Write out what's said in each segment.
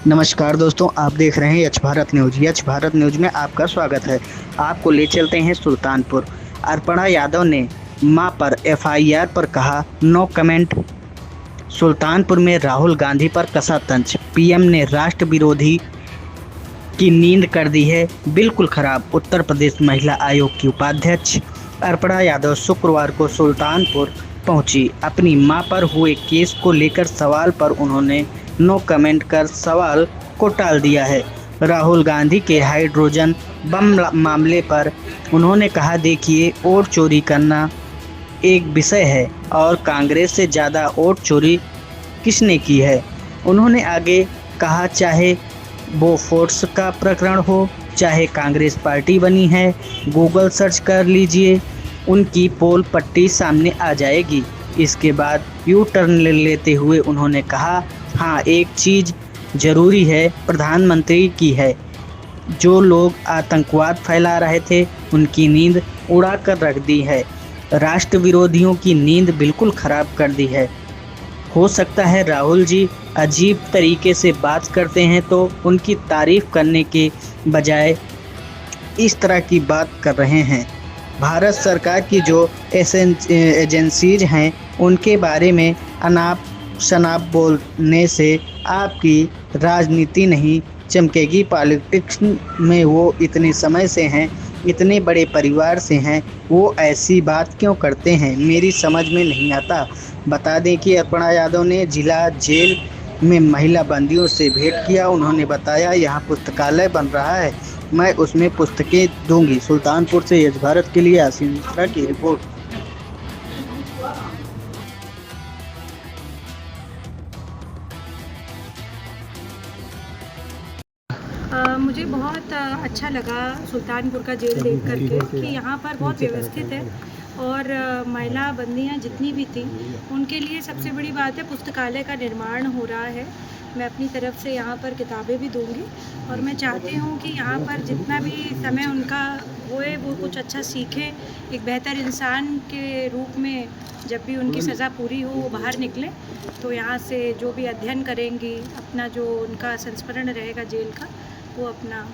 नमस्कार दोस्तों, आप देख रहे हैं यच भारत न्यूज। यच भारत न्यूज में आपका स्वागत है। आपको ले चलते हैं सुल्तानपुर। अर्पणा यादव ने मां पर एफआईआर पर कहा नो कमेंट। सुल्तानपुर में राहुल गांधी पर कसा तंज। पीएम ने राष्ट्र विरोधी की नींद कर दी है बिल्कुल खराब। उत्तर प्रदेश महिला आयोग की उपाध्यक्ष अर्पणा यादव शुक्रवार को सुल्तानपुर पहुंची। अपनी मां पर हुए केस को लेकर सवाल पर उन्होंने नो कमेंट कर सवाल को टाल दिया है। राहुल गांधी के हाइड्रोजन बम मामले पर उन्होंने कहा, देखिए, वोट चोरी करना एक विषय है और कांग्रेस से ज़्यादा वोट चोरी किसने की है। उन्होंने आगे कहा, चाहे बोफोर्स का प्रकरण हो, चाहे कांग्रेस पार्टी बनी है, गूगल सर्च कर लीजिए, उनकी पोल पट्टी सामने आ जाएगी। इसके बाद यू टर्न लेते हुए उन्होंने कहा, हाँ, एक चीज़ जरूरी है, प्रधानमंत्री की है। जो लोग आतंकवाद फैला रहे थे उनकी नींद उड़ा कर रख दी है। राष्ट्र विरोधियों की नींद बिल्कुल खराब कर दी है। हो सकता है राहुल जी अजीब तरीके से बात करते हैं तो उनकी तारीफ करने के बजाय इस तरह की बात कर रहे हैं। भारत सरकार की जो एजेंसीज हैं उनके बारे में अनाप शनाप बोलने से आपकी राजनीति नहीं चमकेगी। पॉलिटिक्स में वो इतने समय से हैं, इतने बड़े परिवार से हैं, वो ऐसी बात क्यों करते हैं, मेरी समझ में नहीं आता। बता दें कि अर्पणा यादव ने जिला जेल में महिला बंदियों से भेंट किया। उन्होंने बताया, यहाँ पुस्तकालय बन रहा है, मैं उसमें पुस्तकें दूंगी। सुल्तानपुर से यच भारत के लिए आसिम मिश्रा की रिपोर्ट। मुझे बहुत अच्छा लगा सुल्तानपुर का जेल देख करके कि यहाँ पर बहुत व्यवस्थित है और महिला बंदियाँ जितनी भी थी उनके लिए सबसे बड़ी बात है पुस्तकालय का निर्माण हो रहा है। मैं अपनी तरफ से यहाँ पर किताबें भी दूंगी और मैं चाहती हूँ कि यहाँ पर जितना भी समय उनका होए वो कुछ अच्छा सीखें, एक बेहतर इंसान के रूप में जब भी उनकी सज़ा पूरी हो वो बाहर निकलें तो यहाँ से जो भी अध्ययन करेंगी, अपना जो उनका संस्मरण रहेगा जेल का, वो अपना।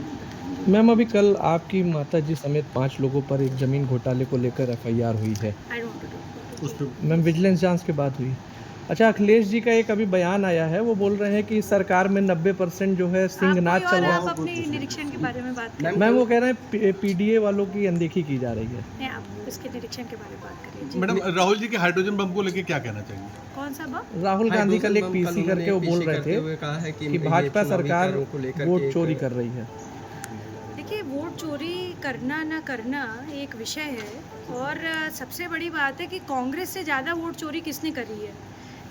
मैम, अभी कल आपकी माताजी समेत 5 लोगों पर एक ज़मीन घोटाले को लेकर एफआईआर हुई है। मैम, विजिलेंस जांच के बाद हुई। अच्छा, अखिलेश जी का एक अभी बयान आया है, वो बोल रहे हैं कि सरकार में 90% जो है सिंहनाथ चल रहा है। आप अपने निरीक्षण के बारे में बात करें। मैम, वो कह रहे हैं पीडीए वालों की अनदेखी की जा रही है। नहीं, आप इसके निरीक्षण के बारे में बात करिए। मैडम, राहुल जी के हाइड्रोजन बम को लेकर क्या कहना चाहिए? कौन सा बम? राहुल गांधी कल एक पीसी करके वो बोल रहे थे कहा है कि भाजपा सरकार वोट चोरी कर रही है। देखिए, वोट चोरी करना ना करना एक विषय है और सबसे बड़ी बात है कि कांग्रेस से ज़्यादा वोट चोरी किसने करी है।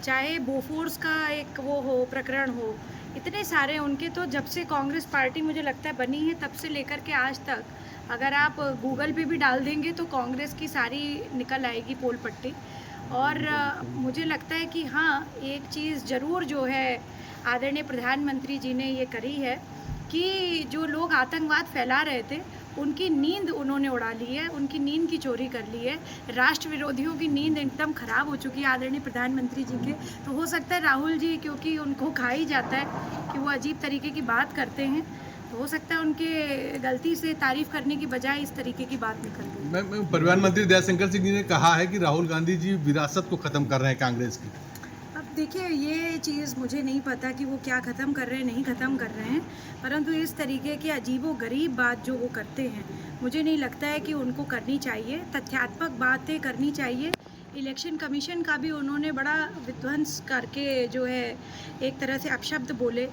चाहे बोफोर्स का एक वो हो, प्रकरण हो, इतने सारे उनके तो जब से कांग्रेस पार्टी मुझे लगता है बनी है तब से लेकर के आज तक अगर आप गूगल पे भी डाल देंगे तो कांग्रेस की सारी निकल आएगी पोल पट्टी। और मुझे लगता है कि हाँ, एक चीज़ ज़रूर जो है आदरणीय प्रधानमंत्री जी ने ये करी है कि जो लोग आतंकवाद फैला रहे थे उनकी नींद उन्होंने उड़ा ली है, उनकी नींद की चोरी कर ली है। राष्ट्र विरोधियों की नींद एकदम ख़राब हो चुकी है आदरणीय प्रधानमंत्री जी के। तो हो सकता है राहुल जी, क्योंकि उनको कहा ही जाता है कि वो अजीब तरीके की बात करते हैं, तो हो सकता है उनके गलती से तारीफ़ करने की बजाय इस तरीके की बात निकल गई। मैं परिवहन मंत्री दयाशंकर सिंह जी ने कहा है कि राहुल गांधी जी विरासत को ख़त्म कर रहे हैं कांग्रेस की। अब देखिए, ये चीज़ मुझे नहीं पता कि वो क्या ख़त्म कर रहे हैं, नहीं ख़त्म कर रहे हैं, परंतु इस तरीके की अजीबोगरीब बात जो वो करते हैं मुझे नहीं लगता है कि उनको करनी चाहिए। तथ्यात्मक बातें करनी चाहिए। इलेक्शन कमीशन का भी उन्होंने बड़ा विध्वंस करके जो है एक तरह से अपशब्द बोले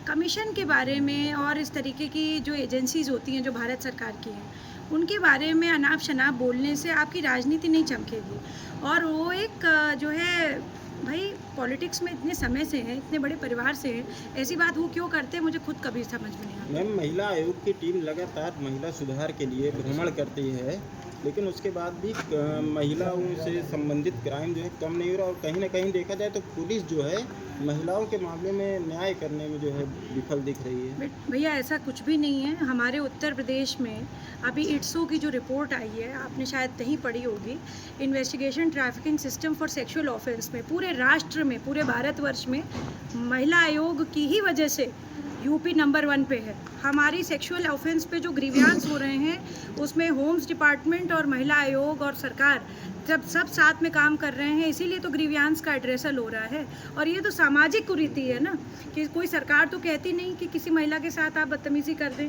कमीशन के बारे में, और इस तरीके की जो एजेंसीज़ होती हैं जो भारत सरकार की हैं उनके बारे में अनाप शनाप बोलने से आपकी राजनीति नहीं चमकेगी। और वो एक जो है, भाई पॉलिटिक्स में इतने समय से हैं, इतने बड़े परिवार से हैं, ऐसी बात वो क्यों करते हैं मुझे खुद कभी समझ में नहीं आता। मैम, महिला आयोग की टीम लगातार महिला सुधार के लिए भ्रमण करती है, लेकिन उसके बाद भी महिलाओं से संबंधित क्राइम जो है कम नहीं हो रहा। और कहीं ना कहीं देखा जाए तो पुलिस जो है महिलाओं के मामले में न्याय करने में जो है विफल दिख रही है। भैया, ऐसा कुछ भी नहीं है। हमारे उत्तर प्रदेश में अभी इट्सो की जो रिपोर्ट आई है, आपने शायद नहीं पढ़ी होगी, investigation trafficking system for sexual offence में पूरे राष्ट्र में, पूरे भारतवर्ष में महिला आयोग की ही वजह से यूपी नंबर 1 पे है। हमारी सेक्सुअल ऑफेंस पे जो ग्रीवियांस हो रहे हैं उसमें होम्स डिपार्टमेंट और महिला आयोग और सरकार सब साथ में काम कर रहे हैं, इसीलिए तो ग्रीवियांस का एड्रेसल हो रहा है। और ये तो सामाजिक कुरीति है ना, कि कोई सरकार तो कहती नहीं कि किसी महिला के साथ आप बदतमीजी कर दें,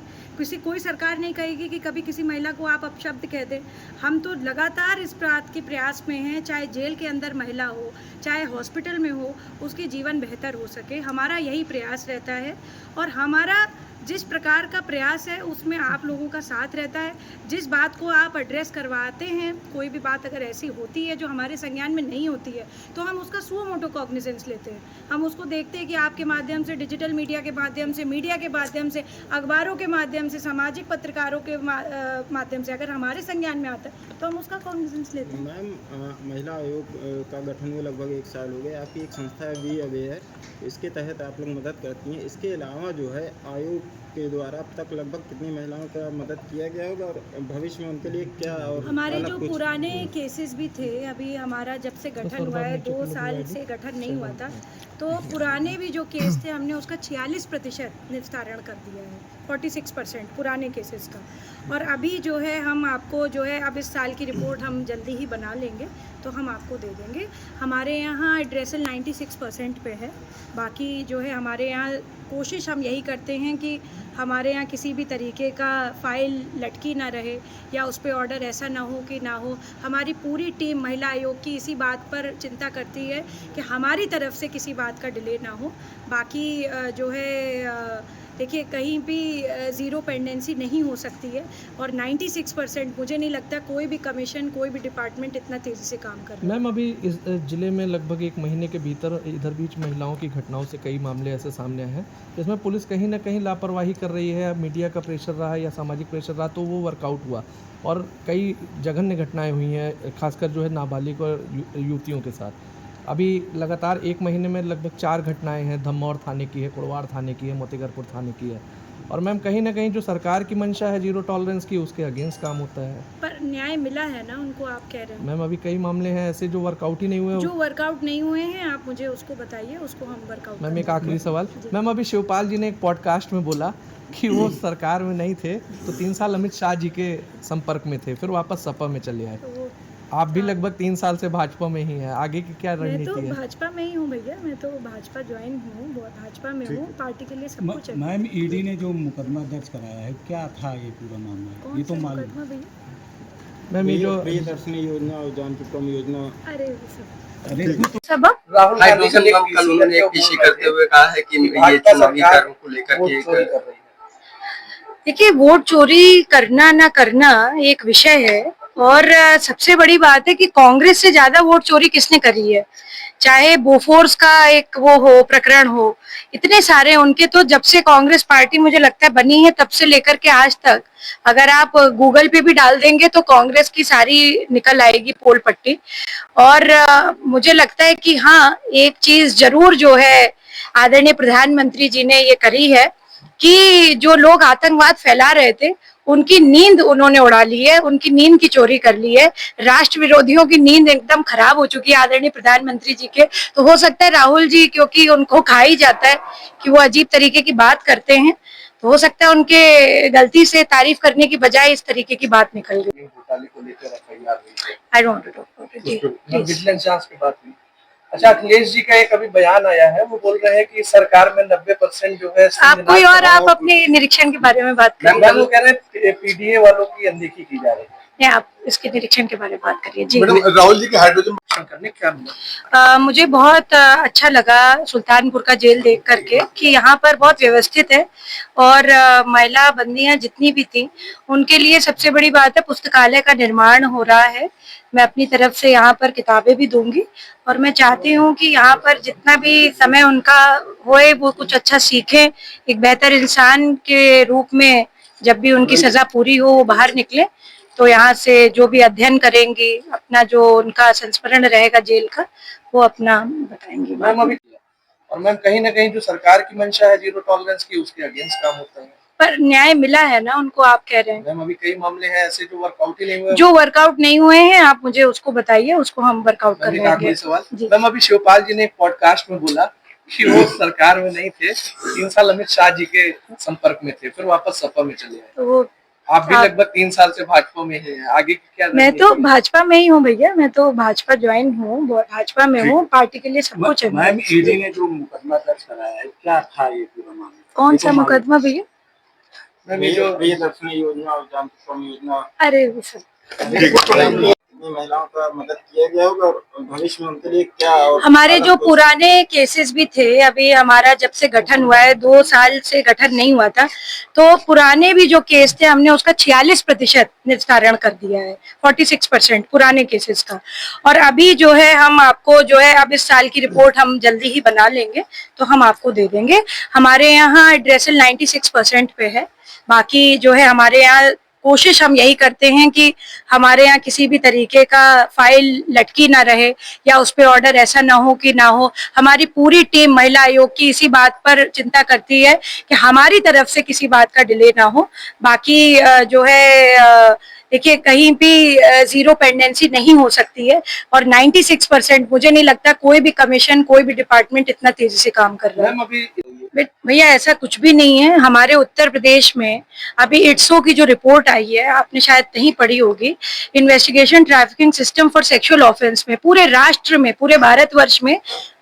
कोई सरकार नहीं कहेगी कि कभी किसी महिला को आप अपशब्द कह दें। हम तो लगातार इस बात के प्रयास में हैं, चाहे जेल के अंदर महिला हो, चाहे हॉस्पिटल में हो, उसके जीवन बेहतर हो सके, हमारा यही प्रयास रहता है। और हमारा जिस प्रकार का प्रयास है उसमें आप लोगों का साथ रहता है। जिस बात को आप एड्रेस करवाते हैं, कोई भी बात अगर ऐसी होती है जो हमारे संज्ञान में नहीं होती है, तो हम उसका सुओ मोटो कॉग्निजेंस लेते हैं। हम उसको देखते हैं कि आपके माध्यम से, डिजिटल मीडिया के माध्यम से, मीडिया के माध्यम से, अखबारों के माध्यम से, सामाजिक पत्रकारों के माध्यम से अगर हमारे संज्ञान में आता है तो हम उसका कॉग्निजेंस लेते हैं। मैम, महिला आयोग का गठन हुए लगभग 1 साल हो गया। आपकी एक संस्था है वी अवेयर, इसके तहत आप लोग मदद करती हैं। इसके अलावा जो है आयोग के द्वारा अब तक लगभग कितनी महिलाओं का मदद किया गया होगा और भविष्य में उनके लिए क्या? और हमारे जो पुराने केसेस भी थे, अभी हमारा जब से गठन हुआ है, 2 साल से गठन नहीं हुआ था, तो पुराने भी जो केस थे हमने उसका 46% निस्तारण कर दिया है, 46% पुराने केसेस का। और अभी जो है हम आपको जो है, अब इस साल की रिपोर्ट हम जल्दी ही बना लेंगे तो हम आपको दे देंगे। हमारे यहाँ एड्रेसल 96% पे है। बाकी जो है हमारे यहाँ कोशिश हम यही करते हैं कि हमारे यहाँ किसी भी तरीके का फ़ाइल लटकी ना रहे या उस पर ऑर्डर ऐसा ना हो कि ना हो। हमारी पूरी टीम महिला आयोग की इसी बात पर चिंता करती है कि हमारी तरफ से किसी बात का डिले ना हो। बाकी जो है देखिए, कहीं भी ज़ीरो पेंडेंसी नहीं हो सकती है। और 96% मुझे नहीं लगता कोई भी कमीशन, कोई भी डिपार्टमेंट इतना तेज़ी से काम कर रहा है। मैम, अभी इस ज़िले में लगभग 1 महीने के भीतर इधर बीच महिलाओं की घटनाओं से कई मामले ऐसे सामने आए हैं जिसमें पुलिस कहीं ना कहीं लापरवाही कर रही है, मीडिया का प्रेशर रहा या सामाजिक प्रेशर रहा तो वो वर्कआउट हुआ और कई जघन्य घटनाएँ हुई हैं, खासकर जो है नाबालिग और युवतियों के साथ। अभी लगातार 1 महीने में लगभग 4 घटनाएं हैं। धमौर थाने की है, कुड़वार थाने की है, मोतीगरपुर थाने की है। और मैम, कहीं ना कहीं जो सरकार की मंशा है जीरो टॉलरेंस की, उसके अगेंस्ट काम होता है। पर न्याय मिला है ना उनको, आप कह रहे हैं। मैम, अभी कई मामले हैं ऐसे जो वर्कआउट ही नहीं हुए। जो वर्कआउट नहीं हुए हैं आप मुझे उसको बताइए, उसको हम वर्कआउट। मैम, एक आखिरी सवाल। मैम, अभी शिवपाल जी ने एक पॉडकास्ट में बोला कि वो सरकार में नहीं थे तो 3 साल अमित शाह जी के संपर्क में थे, फिर वापस सपा में चले आए। तो आप भी लगभग 3 साल से भाजपा में ही हैं, आगे की क्या मैं रणनीति तो है? भाजपा में ही हूँ भैया, मैं तो भाजपा ज्वाइन हूँ, भाजपा में हूँ, पार्टी के लिए सब कुछ है। मैम, ईडी ने जो मुकदमा दर्ज कराया है, क्या था ये पूरा मामला? कौन ये तो सा मालूम मुकदमा भैया? मैम, ये जो प्रियदर्शनी योजना और जानकी क्रम योजना, अरे अरे सब राहुल हाइड्रोजन बम का उन्होंने पीछे करते हुए कहा है कि ये चुनावी कार्यों को लेकर के एक देखिए, वोट चोरी करना ना करना एक विषय है। और सबसे बड़ी बात है कि कांग्रेस से ज्यादा वोट चोरी किसने करी है, चाहे बोफोर्स का एक वो हो, प्रकरण हो, इतने सारे उनके। तो जब से कांग्रेस पार्टी मुझे लगता है बनी है तब से लेकर के आज तक, अगर आप गूगल पे भी डाल देंगे तो कांग्रेस की सारी निकल आएगी पोल पट्टी। और मुझे लगता है कि हाँ, एक चीज जरूर जो है आदरणीय प्रधानमंत्री जी ने ये करी है कि जो लोग आतंकवाद फैला रहे थे उनकी नींद उन्होंने उड़ा ली है, उनकी नींद की चोरी कर ली है। राष्ट्र विरोधियों की नींद एकदम खराब हो चुकी है आदरणीय प्रधानमंत्री जी के। तो हो सकता है राहुल जी, क्योंकि उनको कहा ही जाता है कि वो अजीब तरीके की बात करते हैं, तो हो सकता है उनके गलती से तारीफ करने की बजाय इस तरीके की बात निकल गई। घोटाले को लेकर एफआईआर हुई है। I don't know. विजिलेंस जांच की बात हुई। अच्छा, अखिलेश जी का एक अभी बयान आया है, वो बोल रहे हैं कि सरकार में 90% जो है आप कोई और आप अपने निरीक्षण के बारे में बात करिए। वो कह रहे हैं पीडीए वालों की अनदेखी की जा रही है। नहीं, आप इसके निरीक्षण के बारे में बात करिए जी। मैडम, राहुल जी के हाइड्रोजन करने क्या मिला? मुझे बहुत अच्छा लगा सुल्तानपुर का जेल देख करके कि यहाँ पर बहुत व्यवस्थित है। और महिला बंदियां जितनी भी थी उनके लिए सबसे बड़ी बात है पुस्तकालय का निर्माण हो रहा है। मैं अपनी तरफ से यहाँ पर किताबें भी दूंगी और मैं चाहती हूँ कि यहाँ पर जितना भी समय उनका होए वो कुछ अच्छा सीखें, एक बेहतर इंसान के रूप में जब भी उनकी सजा पूरी हो वो बाहर निकले। तो यहाँ से जो भी अध्ययन करेंगी, अपना जो उनका संस्मरण रहेगा जेल का, वो अपना बताएंगी। मैम, अभी और मैम, कहीं ना कहीं जो सरकार की मंशा है जीरो टॉलरेंस की, उसके अगेंस्ट काम होता है। पर न्याय मिला है ना उनको, आप कह रहे हैं। मैम, अभी कई मामले हैं ऐसे जो वर्कआउट ही नहीं हुए। जो वर्कआउट नहीं हुए हैं आप मुझे उसको बताइए, उसको हम वर्कआउट कर लेंगे। आखिरी सवाल। मैम, अभी शिवपाल जी ने एक पॉडकास्ट में बोला कि वो सरकार में नहीं थे, 3 साल अमित शाह जी के संपर्क में थे, फिर वापस सपा में चले आए। तो आप भी लगभग 3 साल से भाजपा में हैं, आगे की क्या मैं तो रणनीति है? भाजपा में ही हूँ भैया, मैं तो भाजपा ज्वाइन हूँ, भाजपा में हूँ, पार्टी के लिए सब कुछ है। मैम ईडी ने जो मुकदमा दर्ज कराया है क्या था ये पूरा मामला? कौन सा मुकदमा भैया? मैम ये जो प्रियदर्शनी योजना और जान योजना अरे वो सब में महिलाओं का मदद किया गया होगा और भविष्य में उनके लिए क्या और हमारे जो पुराने केसेस भी थे, अभी हमारा जब से गठन हुआ है 2 साल से गठन नहीं हुआ था, तो पुराने भी जो केस थे हमने उसका 46% निस्तारण कर दिया है, 46% पुराने केसेस का। और अभी जो है हम आपको जो है अब इस साल की रिपोर्ट हम जल्दी ही बना लेंगे, तो हम आपको दे देंगे। हमारे यहाँ एड्रेसल 96% पे है, बाकी जो है हमारे यहाँ कोशिश हम यही करते हैं कि हमारे यहाँ किसी भी तरीके का फाइल लटकी ना रहे या उस पे ऑर्डर ऐसा ना हो कि ना हो। हमारी पूरी टीम महिला आयोग की इसी बात पर चिंता करती है कि हमारी तरफ से किसी बात का डिले ना हो। बाकी जो है देखिए कहीं भी जीरो पेंडेंसी नहीं हो सकती है और 96% मुझे नहीं लगता कोई भी कमीशन कोई भी डिपार्टमेंट इतना तेजी से काम कर रहा है। भैया ऐसा कुछ भी नहीं है। हमारे उत्तर प्रदेश में अभी इट्सो की जो रिपोर्ट आई है, आपने शायद नहीं पढ़ी होगी, investigation trafficking system for sexual offence में पूरे राष्ट्र में, पूरे भारतवर्ष में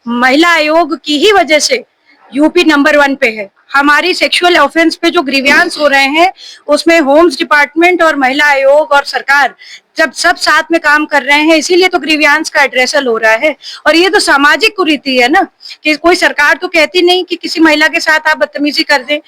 महिला आयोग की ही वजह से यूपी नंबर 1 पे है। हमारी सेक्सुअल ऑफेंस पे जो ग्रीवियांस हो रहे हैं उसमें होम्स डिपार्टमेंट और महिला आयोग और सरकार जब सब साथ में काम कर रहे हैं, इसीलिए तो ग्रीवियांस का एड्रेसल हो रहा है। और ये तो सामाजिक कुरीति है ना, कि कोई सरकार तो कहती नहीं कि किसी महिला के साथ आप बदतमीजी कर दें,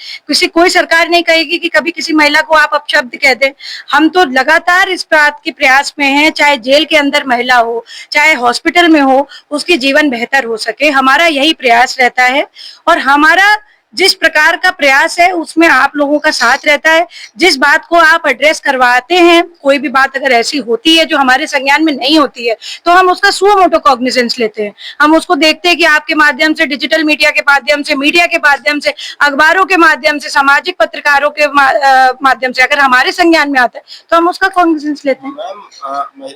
कोई सरकार नहीं कहेगी कि कभी किसी महिला को आप अपशब्द कह दें। हम तो लगातार इस बात के प्रयास में हैं, चाहे जेल के अंदर महिला हो, चाहे हॉस्पिटल में हो, उसकी जीवन बेहतर हो सके, हमारा यही प्रयास रहता है। और हमारा जिस प्रकार का प्रयास है उसमें आप लोगों का साथ रहता है। जिस बात को आप एड्रेस करवाते हैं, कोई भी बात अगर ऐसी होती है जो हमारे संज्ञान में नहीं होती है, तो हम उसका सुओ मोटो कॉग्निजेंस लेते हैं। हम उसको देखते हैं कि आपके माध्यम से, डिजिटल मीडिया के माध्यम से, मीडिया के माध्यम से, अखबारों के माध्यम से, सामाजिक पत्रकारों के माध्यम से अगर हमारे संज्ञान में आता है तो हम उसका कॉग्निजेंस लेते हैं।